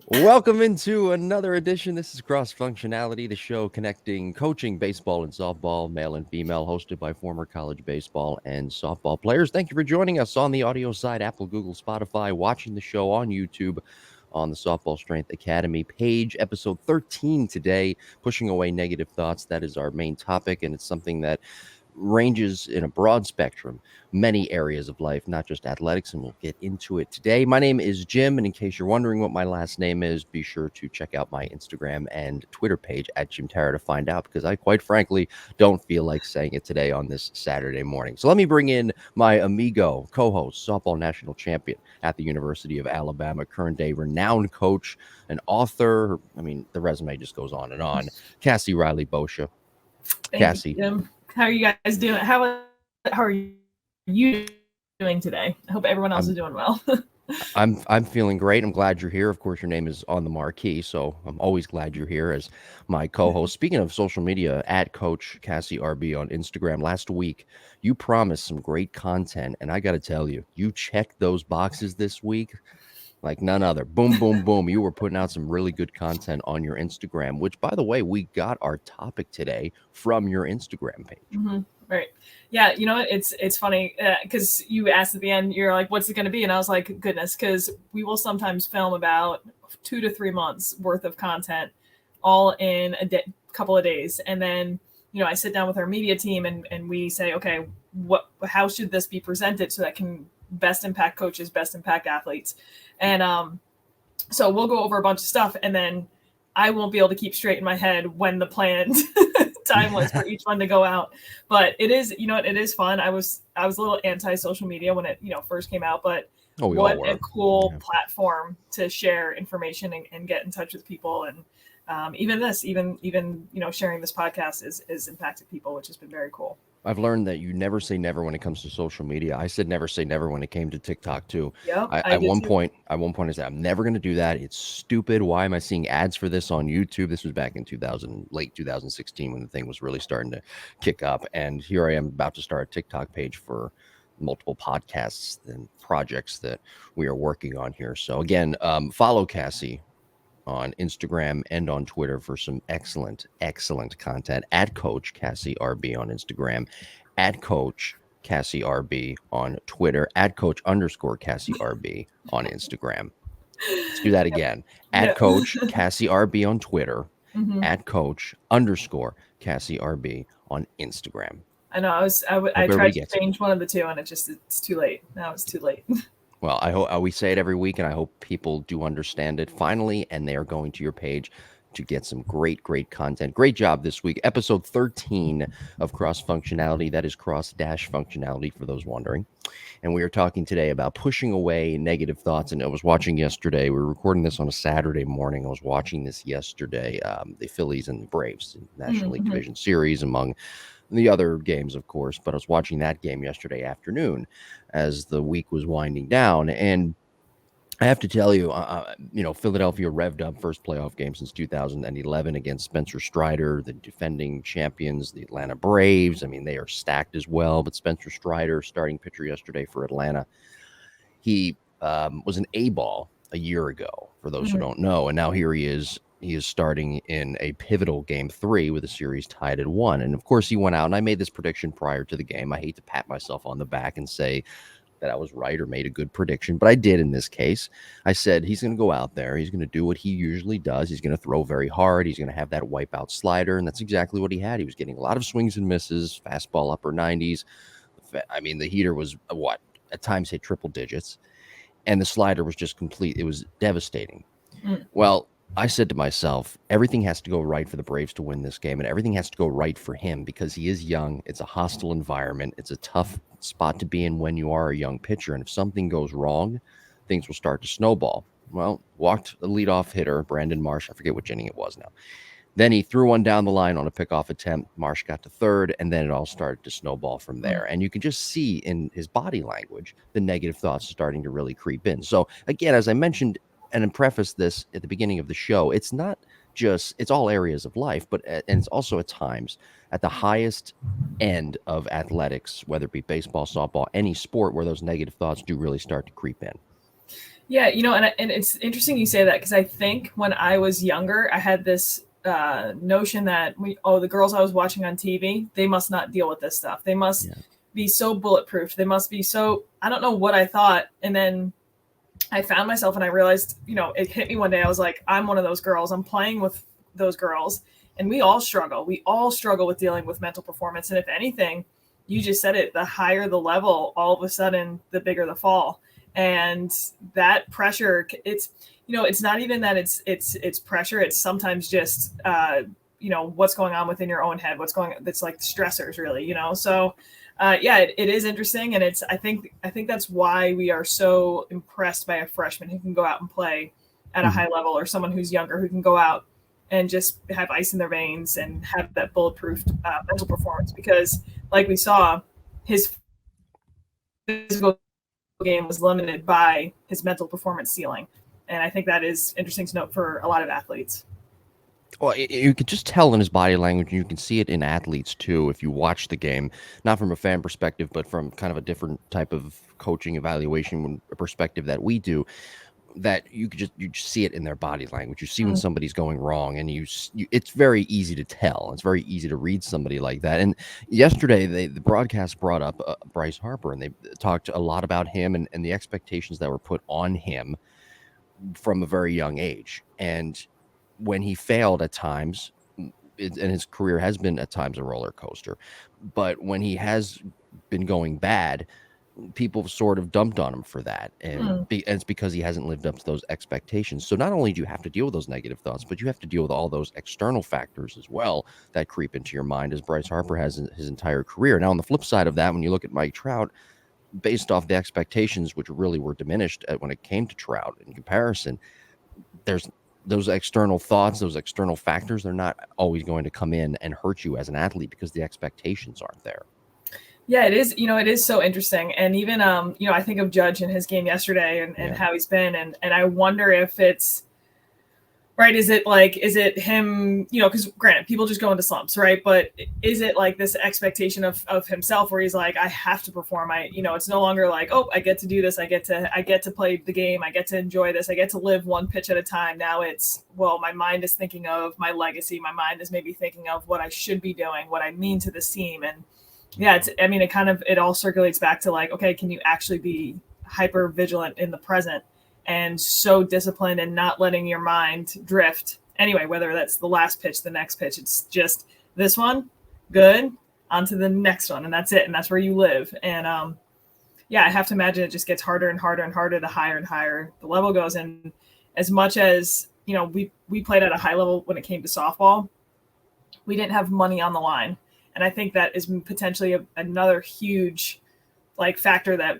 Welcome into another edition. This is Cross Functionality, the show connecting coaching, baseball, and softball, male and female, hosted by former college baseball and softball players. Thank you for joining us on the audio side, Apple, Google, Spotify, watching the show on YouTube on the Softball Strength Academy page. Episode 13 today, pushing away negative thoughts. That is our main topic, and it's something that ranges in a broad spectrum, many areas of life, not just athletics, and we'll get into it today. My name is Jim, and in case you're wondering what my last name is, be sure to check out my Instagram and Twitter page at Jim Tara to find out, because I quite frankly don't feel like saying it today on this Saturday morning. So let me bring in my amigo, co-host, softball national champion at the University of Alabama, current day renowned coach, an author. I mean, the resume just goes on and on. Cassie Reilly-Boccia. Thank you, Cassie. Jim. How are you guys doing? How are you doing today? I hope everyone else is doing well. I'm feeling great. I'm glad you're here. Of course, your name is on the marquee, so I'm always glad you're here as my co-host. Speaking of social media, at Coach Cassie RB on Instagram. Last week, you promised some great content, and I got to tell you, you checked those boxes this week like none other. Boom, boom, boom. You were putting out some really good content on your Instagram, which, by the way, we got our topic today from your Instagram page. Mm-hmm. Right. Yeah. You know what? It's funny because you asked at the end, you're like, what's it going to be? And I was like, goodness, because we will sometimes film about 2 to 3 months worth of content all in a couple of days. And then, I sit down with our media team and we say, okay, how should this be presented so that can best impact coaches, best impact athletes? And so we'll go over a bunch of stuff, and then I won't be able to keep straight in my head when the planned time was for each one to go out. But it is, it is fun. I was a little anti-social media when it, first came out, but what a cool platform to share information and get in touch with people. And even sharing this podcast is impacted people, which has been very cool. I've learned that you never say never when it comes to social media. I said never say never when it came to TikTok too. Yeah, at one point, I said I'm never going to do that. It's stupid. Why am I seeing ads for this on YouTube? This was back in late 2016 when the thing was really starting to kick up. And here I am about to start a TikTok page for multiple podcasts and projects that we are working on here. So again, follow Cassie on Instagram and on Twitter for some excellent content at Coach Cassie RB on Instagram, at Coach Cassie RB on Twitter, at Coach _Cassie RB on Instagram. Let's do that again. At Coach Cassie RB on Twitter, at Coach _Cassie RB on Instagram. I know I tried to change one of the two, and it's too late. Now it's too late. Well, I hope we say it every week, and I hope people do understand it finally, and they are going to your page to get some great content. Great job this week. Episode 13 of Cross Functionality. That is cross-functionality for those wondering. And we are talking today about pushing away negative thoughts. And I was watching yesterday. We were recording this on a Saturday morning. I was watching this yesterday, the Phillies and the Braves National League Division Series, among the other games, of course, but I was watching that game yesterday afternoon as the week was winding down. And I have to tell you, Philadelphia revved up first playoff game since 2011 against Spencer Strider, the defending champions, the Atlanta Braves. I mean, they are stacked as well, but Spencer Strider, starting pitcher yesterday for Atlanta, he was an A-ball a year ago, for those who don't know, and now here he is. He is starting in a pivotal game 3 with a series tied at 1. And of course, he went out, and I made this prediction prior to the game. I hate to pat myself on the back and say that I was right or made a good prediction, but I did in this case. I said he's going to go out there. He's going to do what he usually does. He's going to throw very hard. He's going to have that wipeout slider, and that's exactly what he had. He was getting a lot of swings and misses, fastball upper 90s. I mean, the heater was, at times hit triple digits, and the slider was just complete. It was devastating. Well, I said to myself, everything has to go right for the Braves to win this game, and everything has to go right for him because he is young. It's a hostile environment. It's a tough spot to be in when you are a young pitcher, and if something goes wrong, things will start to snowball. Well, walked the leadoff hitter, Brandon Marsh. I forget which inning it was now. Then he threw one down the line on a pickoff attempt. Marsh got to third, and then it all started to snowball from there. And you can just see in his body language the negative thoughts starting to really creep in. So, again, as I mentioned, and preface this at the beginning of the show, it's not just, it's all areas of life, but and it's also at times at the highest end of athletics, whether it be baseball, softball, any sport where those negative thoughts do really start to creep in. Yeah, and it's interesting you say that, because I think when I was younger, I had this notion that the girls I was watching on TV, they must not deal with this stuff. They must Yeah. be so bulletproof. They must be so, I don't know what I thought. And then I found myself and I realized, it hit me one day. I was like, I'm one of those girls. I'm playing with those girls, and we all struggle. We all struggle with dealing with mental performance. And if anything, you just said it, the higher the level, all of a sudden, the bigger the fall. And that pressure, it's not even that it's pressure. It's sometimes just, what's going on within your own head, that's like stressors really, so yeah, it is interesting, and I think that's why we are so impressed by a freshman who can go out and play at a Mhm. high level, or someone who's younger who can go out and just have ice in their veins and have that bulletproof mental performance. Because, like we saw, his physical game was limited by his mental performance ceiling, and I think that is interesting to note for a lot of athletes. Well, you could just tell in his body language, and you can see it in athletes too. If you watch the game, not from a fan perspective, but from kind of a different type of coaching evaluation perspective that we do, that you just see it in their body language. You see when Mm. somebody's going wrong, and it's very easy to tell. It's very easy to read somebody like that. And yesterday, the broadcast brought up Bryce Harper, and they talked a lot about him and the expectations that were put on him from a very young age. And when he failed at times, and his career has been at times a roller coaster, but when he has been going bad, people have sort of dumped on him for that. And, Mm. and it's because he hasn't lived up to those expectations. So not only do you have to deal with those negative thoughts, but you have to deal with all those external factors as well that creep into your mind, as Bryce Harper has in his entire career. Now, on the flip side of that, when you look at Mike Trout, based off the expectations, which really were diminished when it came to Trout in comparison, there's those external thoughts, those external factors, they're not always going to come in and hurt you as an athlete because the expectations aren't there. Yeah, it is. It is so interesting. And even, I think of Judge in his game yesterday, and Yeah. how he's been. And I wonder if it's right. Is it him, because granted, people just go into slumps, right? But is it like this expectation of himself where he's like, I have to perform. It's no longer like, oh, I get to do this. I get to play the game. I get to enjoy this. I get to live one pitch at a time. Now it's, well, my mind is thinking of my legacy. My mind is maybe thinking of what I should be doing, what I mean to this team. And yeah, it all circulates back to like, okay, can you actually be hyper vigilant in the present and so disciplined and not letting your mind drift anyway, whether that's the last pitch, the next pitch, it's just this one, good, on to the next one, and that's it, and that's where you live. And yeah, I have to imagine it just gets harder and harder and harder the higher and higher the level goes. And as much as we played at a high level when it came to softball, we didn't have money on the line. And I think that is potentially another huge like factor that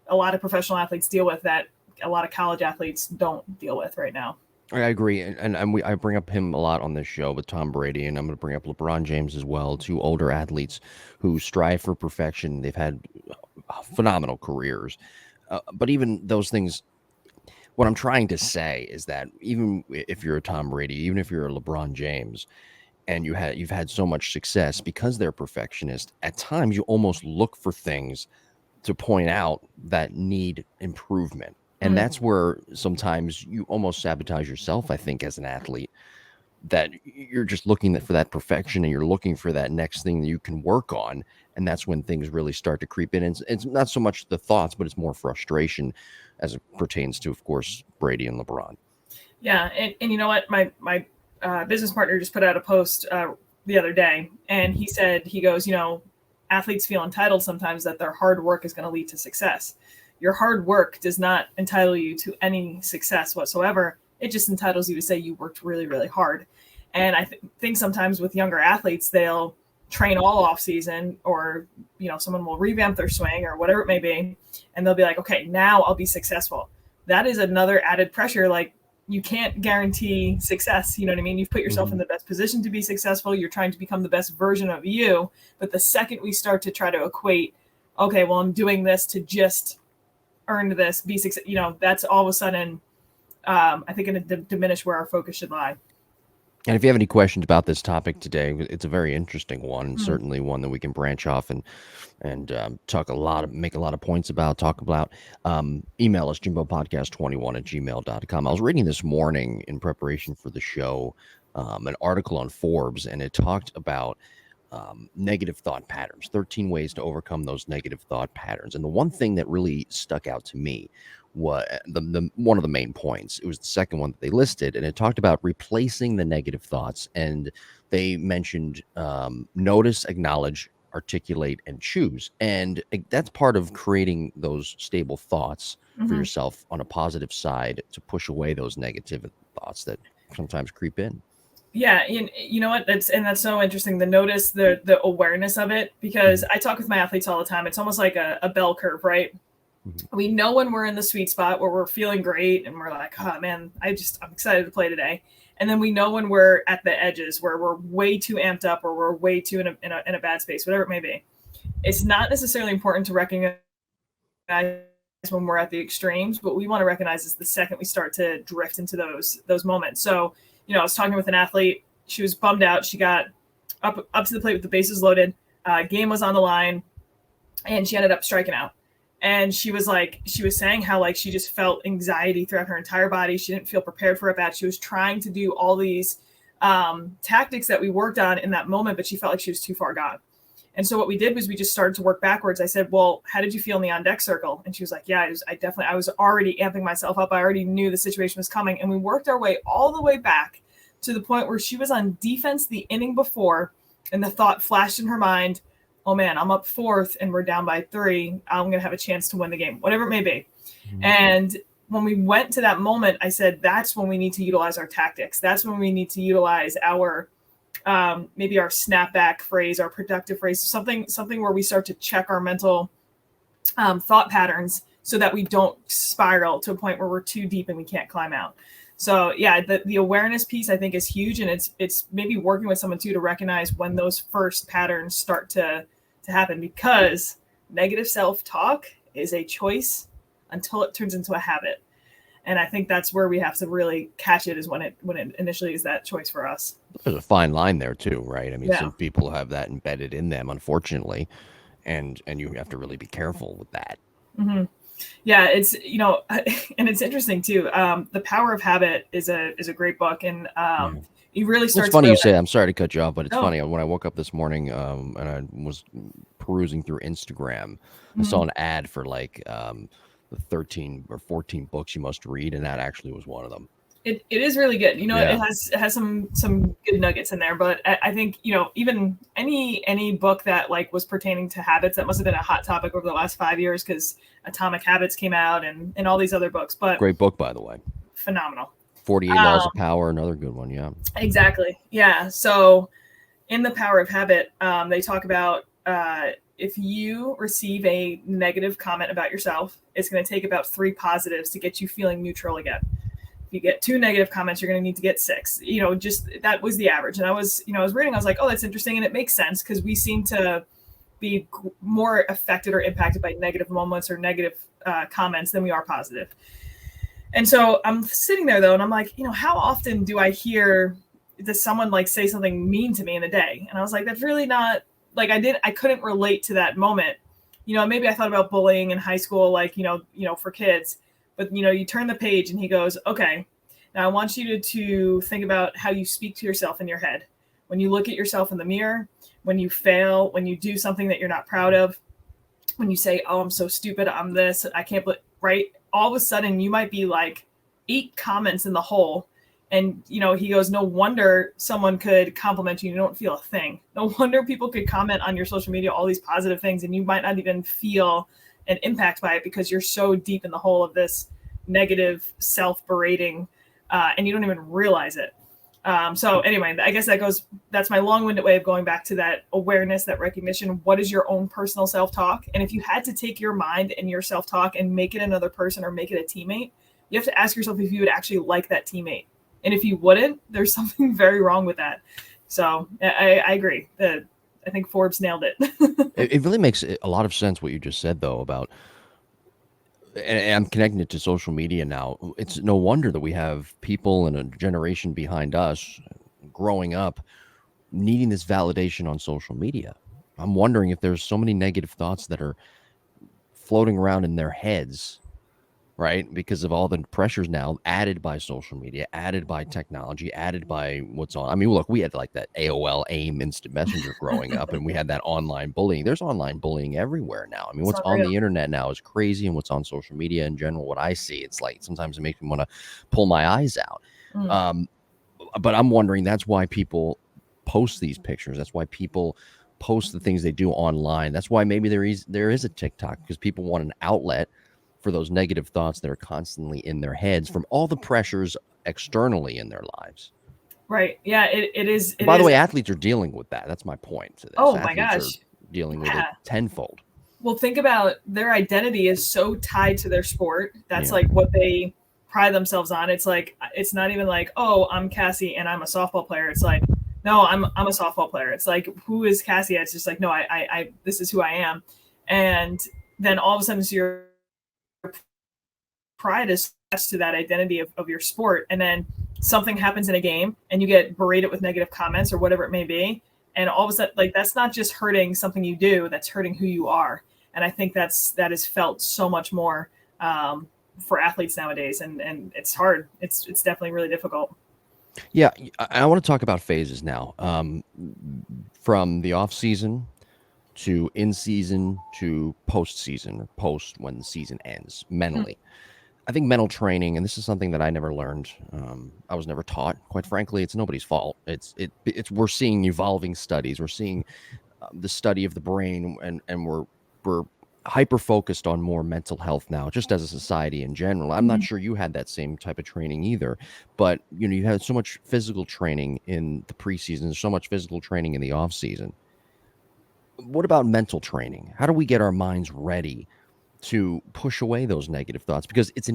a lot of professional athletes deal with, that a lot of college athletes don't deal with right now. I agree, I bring up him a lot on this show with Tom Brady, and I'm going to bring up LeBron James as well, two older athletes who strive for perfection. They've had phenomenal careers, but even those things, what I'm trying to say is that even if you're a Tom Brady, even if you're a LeBron James, and you've had so much success because they're perfectionist, at times you almost look for things to point out that need improvement. And Mm. that's where sometimes you almost sabotage yourself, I think, as an athlete, that you're just looking for that perfection and you're looking for that next thing that you can work on. And that's when things really start to creep in. And it's not so much the thoughts, but it's more frustration as it pertains to, of course, Brady and LeBron. Yeah, and you know what? My business partner just put out a post the other day, and he goes, athletes feel entitled sometimes that their hard work is going to lead to success. Your hard work does not entitle you to any success whatsoever. It just entitles you to say you worked really, really hard. And I think sometimes with younger athletes, they'll train all off season, or someone will revamp their swing or whatever it may be, and they'll be like, okay, now I'll be successful. That is another added pressure. Like, you can't guarantee success. You know what I mean? You've put yourself in Mhm. the best position to be successful. You're trying to become the best version of you. But the second we start to try to equate, okay, well, I'm doing this to just earn this, be successful, that's all of a sudden, I think, going to diminish where our focus should lie. And if you have any questions about this topic today, it's a very interesting one, and Mm. certainly one that we can branch off and talk a lot of make a lot of points about, talk about. Email us jimbopodcast21@gmail.com. I was reading this morning in preparation for the show an article on Forbes, and it talked about negative thought patterns, 13 ways to overcome those negative thought patterns. And the one thing that really stuck out to me was the one of the main points. It was the second one that they listed, and it talked about replacing the negative thoughts. And they mentioned notice, acknowledge, articulate, and choose. And that's part of creating those stable thoughts for Mhm. yourself on a positive side to push away those negative thoughts that sometimes creep in. Yeah, you know what? That's so interesting. The notice, the awareness of it, because Mhm. I talk with my athletes all the time. It's almost like a bell curve, right? Mhm. We know when we're in the sweet spot where we're feeling great and we're like, oh man, I'm excited to play today. And then we know when we're at the edges where we're way too amped up or we're way too in a bad space, whatever it may be. It's not necessarily important to recognize when we're at the extremes, but we want to recognize is the second we start to drift into those moments. So, I was talking with an athlete. She was bummed out. She got up to the plate with the bases loaded. Game was on the line, and she ended up striking out. And she was saying how like she just felt anxiety throughout her entire body. She didn't feel prepared for a bat. She was trying to do all these tactics that we worked on in that moment, but she felt like she was too far gone. And so what we did was we just started to work backwards. I said, well, how did you feel in the on deck circle? And she was like, yeah, I was already amping myself up. I already knew the situation was coming. And we worked our way all the way back to the point where she was on defense the inning before. And the thought flashed in her mind, oh man, I'm up fourth and we're down by 3. I'm going to have a chance to win the game, whatever it may be. Mhm. And when we went to that moment, I said, that's when we need to utilize our tactics. That's when we need to utilize our maybe our snapback phrase, our productive phrase, something where we start to check our mental thought patterns so that we don't spiral to a point where we're too deep and we can't climb out. So yeah, the awareness piece I think is huge, and it's maybe working with someone too to recognize when those first patterns start to happen, because negative self-talk is a choice until it turns into a habit. And I think that's where we have to really catch it, is when it initially is that choice for us. There's a fine line there too, right? I mean, Yeah. some people have that embedded in them, unfortunately, and you have to really be careful with that. Mm-hmm. Yeah, it's and it's interesting too. The Power of Habit is a great book, and Yeah. you really It's start to funny you realize. say that. I'm sorry to cut you off, but it's No. funny. When I woke up this morning and I was perusing through Instagram, I saw Mhm. an ad for like the 13 or 14 books you must read, and that actually was one of them. It is really good. Yeah. It has some good nuggets in there, but I think even any book that like was pertaining to habits, that must have been a hot topic over the last 5 years, because Atomic Habits came out and all these other books, but Great book, by the way. phenomenal. 48 Laws Um, of Power, another good one. Yeah. exactly. Yeah. So in The Power of Habit, they talk about if you receive a negative comment about yourself, it's going to take about 3 positives to get you feeling neutral again. If you get 2 negative comments, you're going to need to get 6. Just that was the average. And I was reading, I was like, oh, that's interesting. And it makes sense, because we seem to be more affected or impacted by negative moments or negative comments than we are positive. And so I'm sitting there though, and I'm like, how often do I hear, does someone like say something mean to me in a day? And I was like, that's really not like, I couldn't relate to that moment. Maybe I thought about bullying in high school, like, for kids, but you turn the page and he goes, okay, now I want you to think about how you speak to yourself in your head. When you look at yourself in the mirror, when you fail, when you do something that you're not proud of, when you say, oh, I'm so stupid, I'm this, I can't believe, right? All of a sudden you might be like 8 comments in the hole. And, he goes, no wonder someone could compliment you. You don't feel a thing. No wonder people could comment on your social media, all these positive things, and you might not even feel an impact by it, because you're so deep in the hole of this negative self-berating, and you don't even realize it. So anyway, I guess that's my long-winded way of going back to that awareness, that recognition. What is your own personal self-talk? And if you had to take your mind and your self-talk and make it another person or make it a teammate, you have to ask yourself if you would actually like that teammate. And if you wouldn't, there's something very wrong with that. So I agree that I think Forbes nailed it. It really makes a lot of sense what you just said, though, about, and I'm connecting it to social media now. It's no wonder that we have people in a generation behind us, growing up needing this validation on social media. I'm wondering if there's so many negative thoughts that are floating around in their heads, right? Because of all the pressures now added by social media, added by technology, added by what's on. I mean, look, we had like that AOL AIM instant messenger growing up, and we had that online bullying. There's online bullying everywhere now. I mean, It's what's on unreal. the internet now is crazy, and what's on social media in general, what I see, it's like sometimes it makes me want to pull my eyes out. Mm. Um, but I'm wondering that's why people post these pictures. That's why people post the things they do online. That's why maybe there is a TikTok, because people want an outlet for those negative thoughts that are constantly in their heads from all the pressures externally in their lives. Right. Yeah, it is. It By the is. way, athletes are dealing with that. That's my point to this. Oh my Athletes are gosh. dealing with it Yeah. tenfold. Well, think about their identity is so tied to their sport. That's Yeah. like what they pride themselves on. It's like it's not even like, oh, I'm Cassie and I'm a softball player. It's like, no, I'm a softball player. It's like, who is Cassie? It's just like, no, I this is who I am. And then all of a sudden, so your pride is attached to that identity of your sport. And then something happens in a game and you get berated with negative comments or whatever it may be. And all of a sudden, like, that's not just hurting something you do, that's hurting who you are. And I think that is felt so much more for athletes nowadays. And it's hard. It's definitely really difficult. Yeah, I want to talk about phases now. From the off season to in season to post season, or post when the season ends mentally. I think mental training, and this is something that I never learned. I was never taught. Quite frankly, it's nobody's fault. It's we're seeing evolving studies. We're seeing the study of the brain, and we're hyper focused on more mental health now, just as a society in general. I'm not sure you had that same type of training either, but you had so much physical training in the preseason, so much physical training in the off season. What about mental training? How do we get our minds ready to push away those negative thoughts, because it's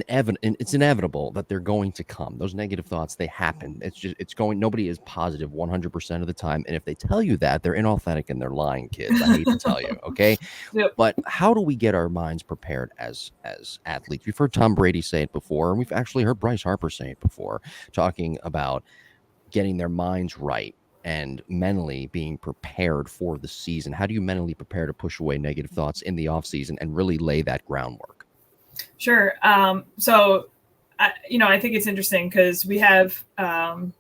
inevitable that they're going to come. Those negative thoughts, they happen. It's going, nobody is positive 100% of the time, and if they tell you that, they're inauthentic and they're lying, kids. I hate to tell you, okay? Yep. But how do we get our minds prepared as athletes? We've heard Tom Brady say it before, and we've actually heard Bryce Harper say it before, talking about getting their minds right and mentally being prepared for the season. How do you mentally prepare to push away negative thoughts in the off season and really lay that groundwork? Sure. So, I think it's interesting because we have, I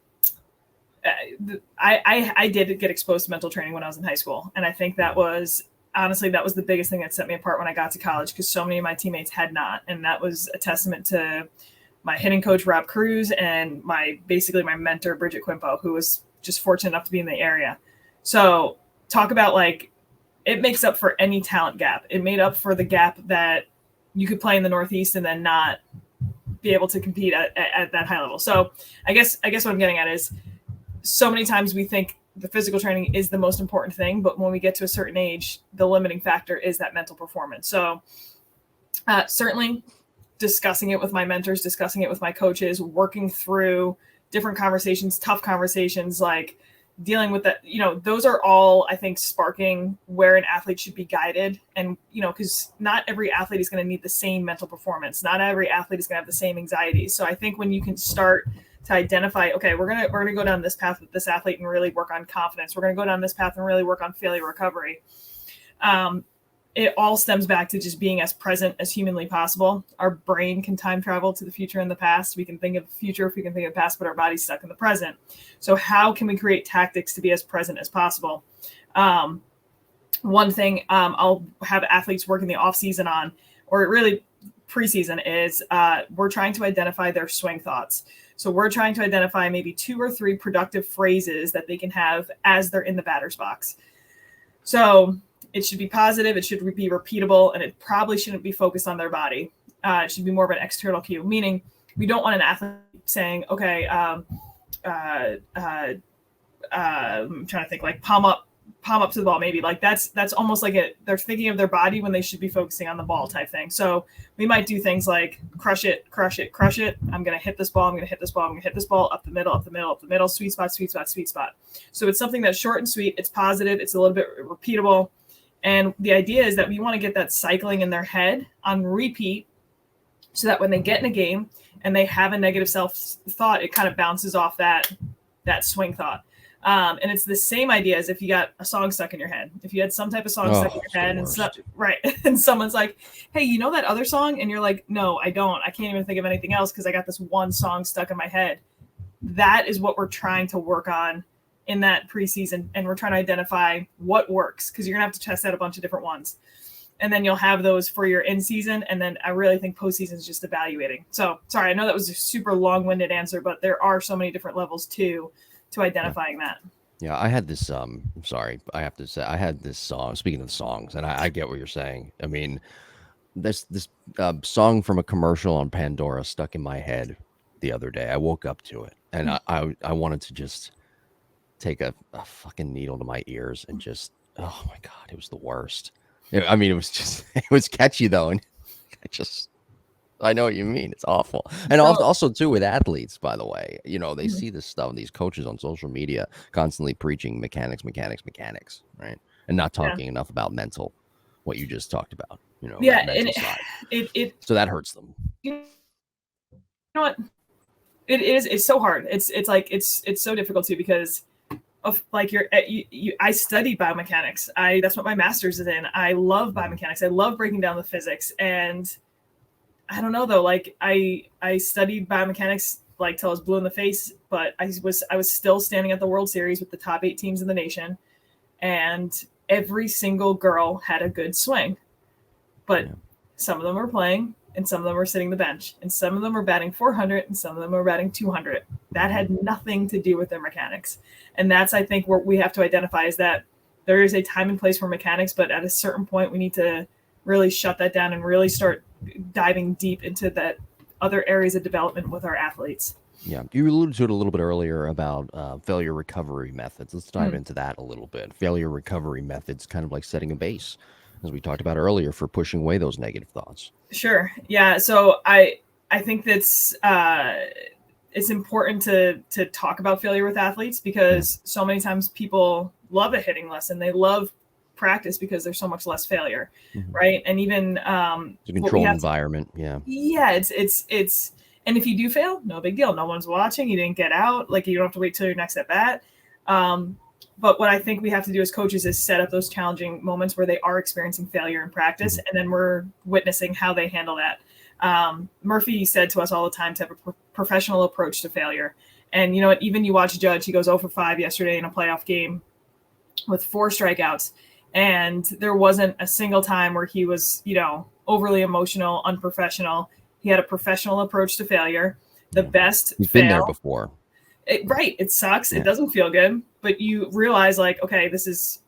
did get exposed to mental training when I was in high school. And I think that was the biggest thing that set me apart when I got to college, because so many of my teammates had not. And that was a testament to my hitting coach, Rob Cruz, and my mentor, Bridget Quimpo, who was just fortunate enough to be in the area. So talk about, like, it makes up for any talent gap. It made up for the gap that you could play in the Northeast and then not be able to compete at that high level. So I guess what I'm getting at is, so many times we think the physical training is the most important thing, but when we get to a certain age, the limiting factor is that mental performance. So certainly discussing it with my mentors, discussing it with my coaches, working through different conversations, tough conversations, like dealing with that, those are all, I think, sparking where an athlete should be guided. And, because not every athlete is going to need the same mental performance. Not every athlete is going to have the same anxiety. So I think when you can start to identify, okay, we're going to go down this path with this athlete and really work on confidence. We're going to go down this path and really work on failure recovery. It all stems back to just being as present as humanly possible. Our brain can time travel to the future and the past. We can think of the future if we can think of the past, but our body's stuck in the present. So how can we create tactics to be as present as possible? One thing I'll have athletes work in the off season on, or really preseason, is we're trying to identify their swing thoughts. So we're trying to identify maybe 2 or 3 productive phrases that they can have as they're in the batter's box. So it should be positive, it should be repeatable, and it probably shouldn't be focused on their body. It should be more of an external cue, meaning we don't want an athlete saying, okay, I'm trying to think, like palm up to the ball, maybe. Like that's almost like they're thinking of their body when they should be focusing on the ball type thing. So we might do things like crush it, crush it, crush it. I'm going to hit this ball. I'm going to hit this ball. I'm going to hit this ball up the middle, up the middle, up the middle, sweet spot, sweet spot, sweet spot. So it's something that's short and sweet. It's positive. It's a little bit repeatable. And the idea is that we want to get that cycling in their head on repeat, so that when they get in a game and they have a negative self-thought, it kind of bounces off that that swing thought. And it's the same idea as if you got a song stuck in your head. If you had some type of song stuck in your head and someone's like, hey, you know that other song? And you're like, no, I don't. I can't even think of anything else because I got this one song stuck in my head. That is what we're trying to work on in that preseason. And we're trying to identify what works because you're going to have to test out a bunch of different ones. And then you'll have those for your in-season. And then I really think postseason is just evaluating. So sorry, I know that was a super long-winded answer, but there are so many different levels too to identifying that. Yeah, I had this sorry, I have to say I had this song, speaking of songs, and I get what you're saying. I mean, this song from a commercial on Pandora stuck in my head the other day. I woke up to it and I wanted to just take a fucking needle to my ears and just, oh my God, it was the worst. I mean, it was just, it was catchy though. And I know what you mean. It's awful. And also too with athletes, by the way, you know, they see this stuff, these coaches on social media constantly preaching mechanics, right? And not talking enough about mental, what you just talked about, you know. Yeah. And so that hurts them. You know what? It's so hard. It's like, it's so difficult too, because of like I studied biomechanics. That's what my master's is in. I love biomechanics. I love breaking down the physics. And I don't know though, like I studied biomechanics like till I was blue in the face, but I was still standing at the World Series with the top 8 teams in the nation, and every single girl had a good swing. But some of them were playing and some of them were sitting the bench, and some of them were batting 400 and some of them were batting 200. That had nothing to do with their mechanics. And that's, I think, what we have to identify is that there is a time and place for mechanics, but at a certain point we need to really shut that down and really start diving deep into that other areas of development with our athletes. Yeah, you alluded to it a little bit earlier about failure recovery methods. Let's dive into that a little bit. Failure recovery methods, kind of like setting a base, as we talked about earlier, for pushing away those negative thoughts. Sure. Yeah. So I think that's it's important to talk about failure with athletes, because so many times people love a hitting lesson. They love practice because there's so much less failure, right? And even it's a controlled environment. It's and if you do fail, no big deal. No one's watching. You didn't get out. Like, you don't have to wait till your next at bat. But what I think we have to do as coaches is set up those challenging moments where they are experiencing failure in practice, and then we're witnessing how they handle that. Murphy said to us all the time to have a professional approach to failure. And you know what? Even you watch Judge, he goes 0 for 5 yesterday in a playoff game with 4 strikeouts. And there wasn't a single time where he was, you know, overly emotional, unprofessional. He had a professional approach to failure. The best He's been there before. Right. It sucks. It doesn't feel good. But you realize, like, okay, this is,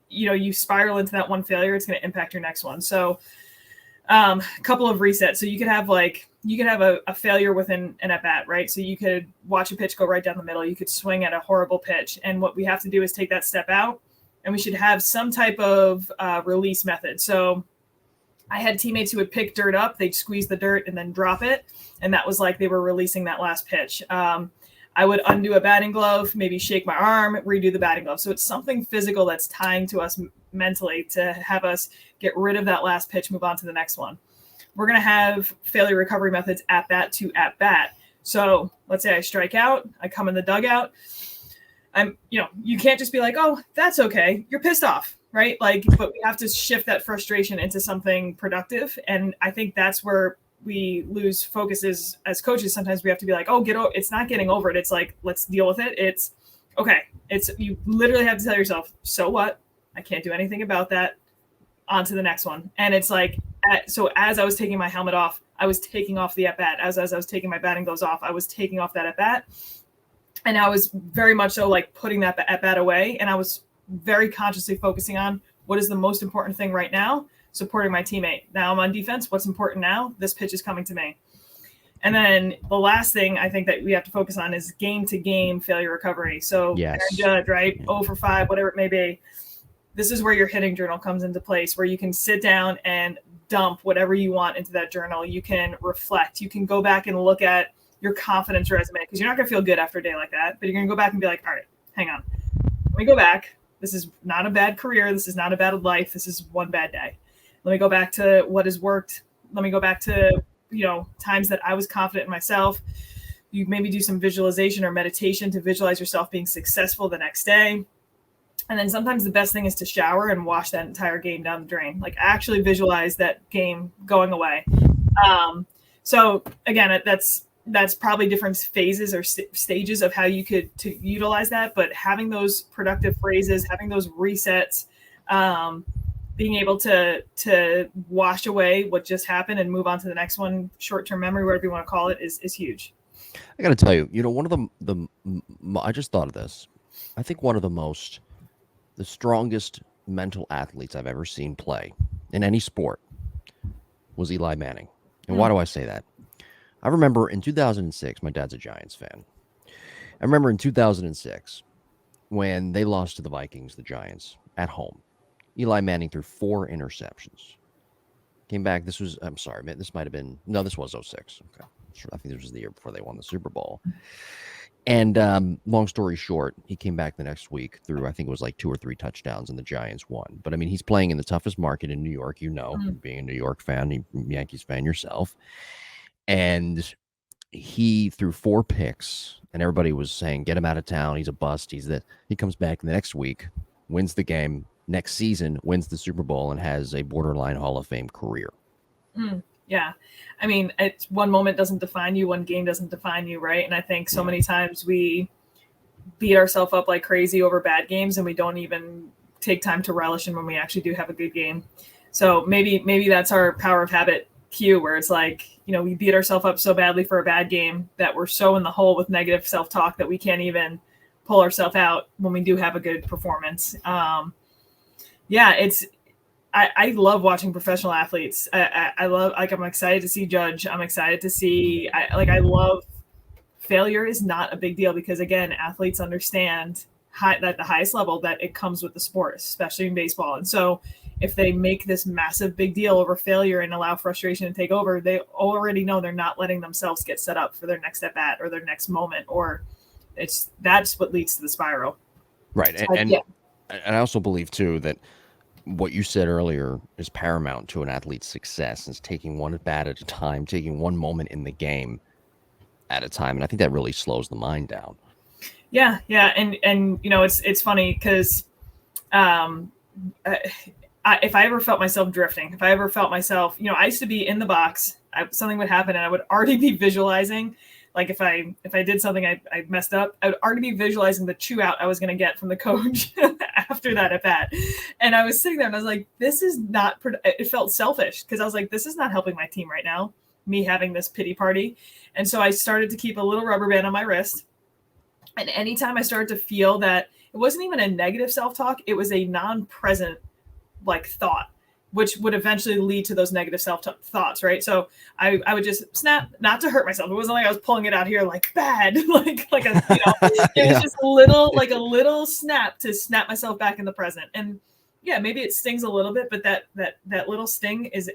you know, you spiral into that one failure, it's going to impact your next one. So a couple of resets. So you could have a failure within an at-bat, right? So you could watch a pitch go right down the middle. You could swing at a horrible pitch. And what we have to do is take that step out, and we should have some type of release method. So I had teammates who would pick dirt up, they'd squeeze the dirt and then drop it. And that was like they were releasing that last pitch. I would undo a batting glove, maybe shake my arm, redo the batting glove. So it's something physical that's tying to us mentally to have us get rid of that last pitch, move on to the next one. We're going to have failure recovery methods at bat to at bat. So let's say I strike out, I come in the dugout. You can't just be like, oh, that's okay. You're pissed off, right? Like, but we have to shift that frustration into something productive. And I think that's where we lose focus as coaches. Sometimes we have to be like, oh, it's not getting over it. It's like, let's deal with it. It's okay. You literally have to tell yourself, so what? I can't do anything about that. On to the next one. And it's like, so as I was taking my helmet off, I was taking off the at bat. As I was taking my batting gloves off, I was taking off that at bat. And I was very much so like putting that at bat away. And I was very consciously focusing on what is the most important thing right now, supporting my teammate. Now I'm on defense. What's important now? This pitch is coming to me. And then the last thing I think that we have to focus on is game to game failure recovery. So Aaron Judge, right? 0 for 5, whatever it may be. This is where your hitting journal comes into place, where you can sit down and dump whatever you want into that journal. You can reflect. You can go back and look at your confidence resume, because you're not going to feel good after a day like that, but you're going to go back and be like, all right, hang on. Let me go back. This is not a bad career. This is not a bad life. This is one bad day. Let me go back to what has worked. Let me go back to, times that I was confident in myself. You maybe do some visualization or meditation to visualize yourself being successful the next day. And then sometimes the best thing is to shower and wash that entire game down the drain. Like actually visualize that game going away. So again, that's probably different phases or stages of how you could to utilize that. But having those productive phrases, having those resets, being able to wash away what just happened and move on to the next one, short-term memory, whatever you want to call it, is huge. I got to tell you, one of I just thought of this. I think one of the strongest mental athletes I've ever seen play in any sport was Eli Manning. And why do I say that? I remember in 2006, my dad's a Giants fan. I remember in 2006 when they lost to the Vikings, the Giants, at home. Eli Manning threw 4 interceptions. Came back. This was, I'm sorry, this might have been, no, this was 06. Okay. I think this was the year before they won the Super Bowl. And long story short, he came back the next week through, I think it was like 2 or 3 touchdowns, and the Giants won. But I mean, he's playing in the toughest market in New York, being a New York fan, Yankees fan yourself. And he threw 4 picks, and everybody was saying, get him out of town. He's a bust. He comes back the next week, wins the game, next season, wins the Super Bowl, and has a borderline Hall of Fame career. Yeah. I mean, it's one moment doesn't define you, one game doesn't define you, right? And I think so many times we beat ourselves up like crazy over bad games, and we don't even take time to relish in when we actually do have a good game. So maybe that's our power of habit cue, where it's like, we beat ourselves up so badly for a bad game that we're so in the hole with negative self-talk that we can't even pull ourselves out when we do have a good performance. I love watching professional athletes. I love, I'm excited to see Judge. I'm excited to see, I love failure is not a big deal because, again, athletes understand at the highest level that it comes with the sport, especially in baseball. And so if they make this massive big deal over failure and allow frustration to take over, they already know they're not letting themselves get set up for their next at bat or their next moment, or that's what leads to the spiral. Right. And I also believe too, that what you said earlier is paramount to an athlete's success, is taking one at bat at a time, taking one moment in the game at a time. And I think that really slows the mind down. Yeah. And it's funny because if I ever felt myself drifting, if I ever felt myself, I used to be in the box, something would happen and I would already be visualizing. Like if I did something I messed up, I would already be visualizing the chew out I was going to get from the coach after that at bat. And I was sitting there and I was like, this is not, it felt selfish because I was like, this is not helping my team right now, me having this pity party. And so I started to keep a little rubber band on my wrist. And anytime I started to feel that it wasn't even a negative self-talk, it was a non-present thought, which would eventually lead to those negative self-thoughts, right? So I would just snap, not to hurt myself. It wasn't like I was pulling it out here like bad, it was just a little snap to snap myself back in the present. And yeah, maybe it stings a little bit, but that little sting is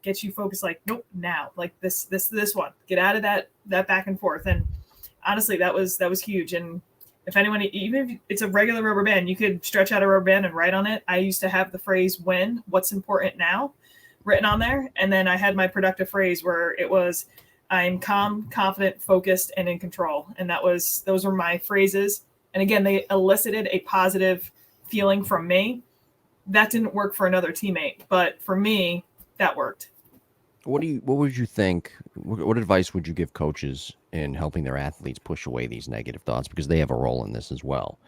gets you focused, nope, now, this one, get out of that back and forth. And honestly, that was huge. And if anyone, even if it's a regular rubber band, you could stretch out a rubber band and write on it. I used to have the phrase "when," what's important now, written on there. And then I had my productive phrase where it was, I'm calm, confident, focused, and in control. And those were my phrases. And again, they elicited a positive feeling from me. That didn't work for another teammate, but for me, that worked. What would you think? What advice would you give coaches in helping their athletes push away these negative thoughts, because they have a role in this as well?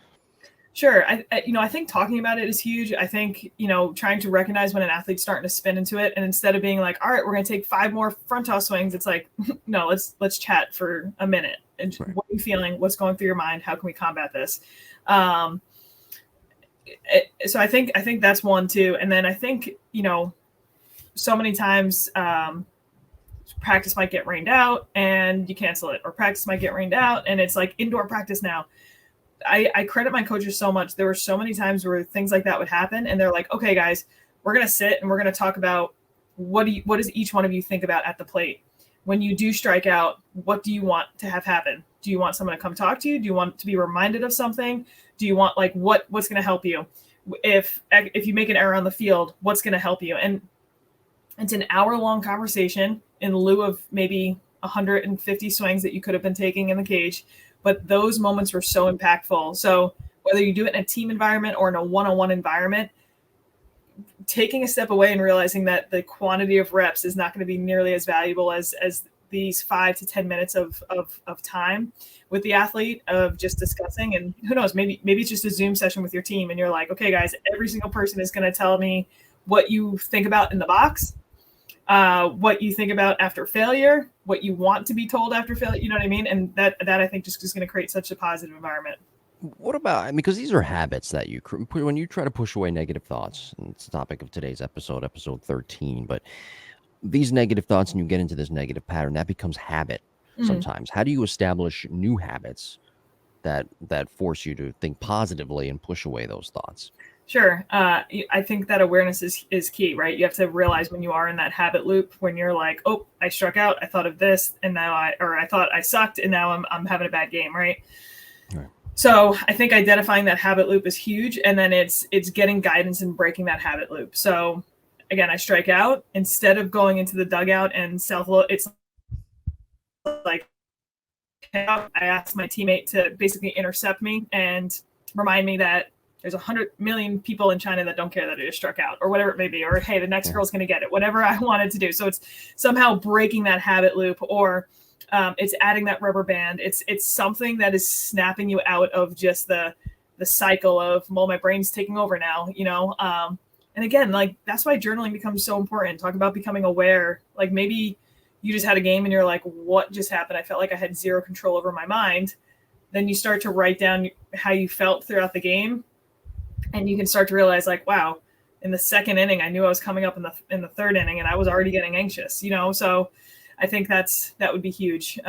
Sure. I think talking about it is huge. I think, trying to recognize when an athlete's starting to spin into it, and instead of being like, all right, we're going to take 5 more front toss swings, it's like, no, let's chat for a minute. And right. What are you feeling? What's going through your mind? How can we combat this? So I think that's one too. And then I think, so many times practice might get rained out and you cancel it, or practice might get rained out and it's like indoor practice now. I credit my coaches so much. There were so many times where things like that would happen and they're like, okay, guys, we're going to sit and we're going to talk about what does each one of you think about at the plate? When you do strike out, what do you want to have happen? Do you want someone to come talk to you? Do you want to be reminded of something? Do you want what's going to help you? If you make an error on the field, what's going to help you? And it's an hour-long conversation in lieu of maybe 150 swings that you could have been taking in the cage, but those moments were so impactful. So whether you do it in a team environment or in a one-on-one environment, taking a step away and realizing that the quantity of reps is not going to be nearly as valuable as these 5 to 10 minutes of time with the athlete of just discussing. And who knows, maybe it's just a Zoom session with your team and you're like, okay, guys, every single person is going to tell me what you think about in the box, what you think about after failure, what you want to be told after failure. You know what I mean? And that I think just is going to create such a positive environment. What about, I mean, because these are habits that you, when you try to push away negative thoughts, and it's the topic of today's episode 13, but these negative thoughts and you get into this negative pattern, that becomes habit sometimes. How do you establish new habits that force you to think positively and push away those thoughts? Sure. I think that awareness is key, right? You have to realize when you are in that habit loop, when you're like, oh, I struck out, I thought of this, and now I thought I sucked, and now I'm having a bad game, right? So I think identifying that habit loop is huge, and then it's getting guidance and breaking that habit loop. So again, I strike out. Instead of going into the dugout and self-load, it's like I ask my teammate to basically intercept me and remind me that there's 100 million people in China that don't care that I just struck out, or whatever it may be, or hey, the next girl's going to get it, whatever I wanted to do. So it's somehow breaking that habit loop, or it's adding that rubber band. It's something that is snapping you out of just the cycle of, well, my brain's taking over now, you know? And again, like, that's why journaling becomes so important. Talk about becoming aware. Like, maybe you just had a game and you're like, what just happened? I felt like I had zero control over my mind. Then you start to write down how you felt throughout the game. And you can start to realize, like, wow, in the second inning, I knew I was coming up in the third inning and I was already getting anxious, you know? So I think that would be huge.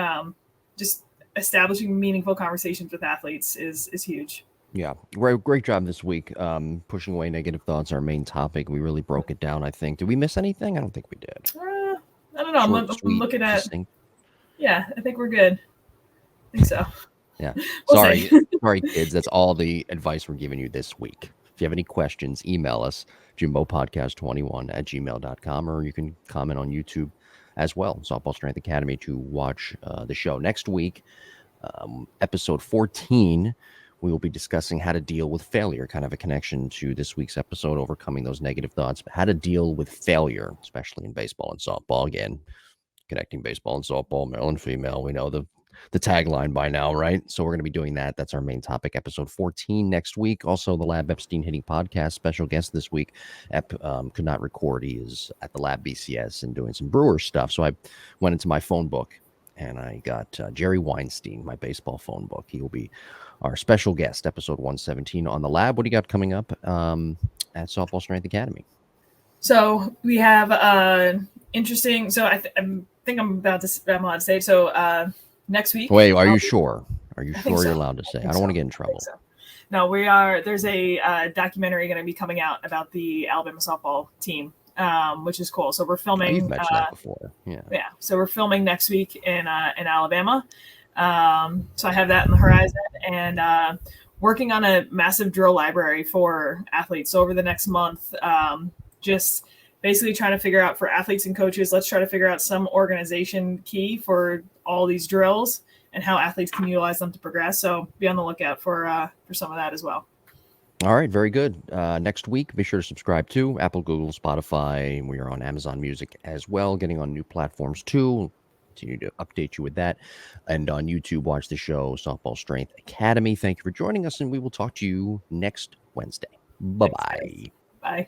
Just establishing meaningful conversations with athletes is huge. Yeah, great job this week. Pushing away negative thoughts, our main topic. We really broke it down, I think. Did we miss anything? I don't think we did. I don't know. Short, I'm looking at. Yeah, I think we're good. I think so. Yeah. We'll Sorry, kids. That's all the advice we're giving you this week. If you have any questions, email us, jimbopodcast21@gmail.com, or you can comment on YouTube as well, Softball Strength Academy, to watch the show. Next week, episode 14, we will be discussing how to deal with failure, kind of a connection to this week's episode, overcoming those negative thoughts, how to deal with failure, especially in baseball and softball. Again, connecting baseball and softball, male and female. We know the tagline by now, right? So we're going to be doing that. That's our main topic, episode 14 next week. Also, the Lab Epstein Hitting Podcast, special guest this week. Could not record. He is at the Lab BCS and doing some Brewer stuff. So I went into my phone book and I got Jerry Weinstein, my baseball phone book. He will be our special guest, episode 117 on the Lab. What do you got coming up at Softball Strength Academy? So we have interesting. So I think I'm allowed to say. So next week. Wait, are you sure? Are you sure you're allowed to say? I don't want to get in trouble. So. No, we are. There's a documentary going to be coming out about the Alabama softball team, which is cool. So we're filming. You've mentioned that before. Yeah. Yeah. So we're filming next week in Alabama. So I have that in the horizon, and working on a massive drill library for athletes. So over the next month, just basically trying to figure out for athletes and coaches, let's try to figure out some organization key for all these drills and how athletes can utilize them to progress. So be on the lookout for some of that as well. All right, very good. Next week, be sure to subscribe to Apple, Google, Spotify. We are on Amazon Music as well, getting on new platforms too. We'll continue to update you with that. And on YouTube, watch the show Softball Strength Academy. Thank you for joining us, and we will talk to you next Wednesday. Bye-bye. Bye.